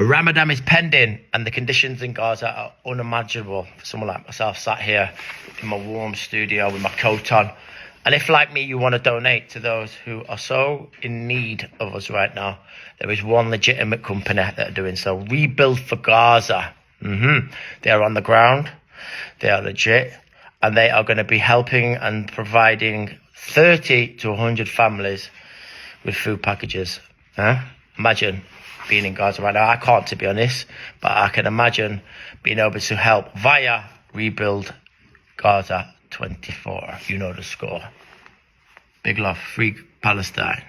Ramadan is pending and the conditions in Gaza are unimaginable for someone like myself sat here in my warm studio with my coat on. And if, like me, you want to donate to those who are so in need of us right now, there is one legitimate company that are doing so. Rebuild for Gaza. They are on the ground. They are legit. And they are going to be helping and providing 30 to 100 families with food packages. Imagine being in Gaza right now. I can't, to be honest, but I can imagine being able to help via Rebuild Gaza 24. You know the score. Big love. Free Palestine.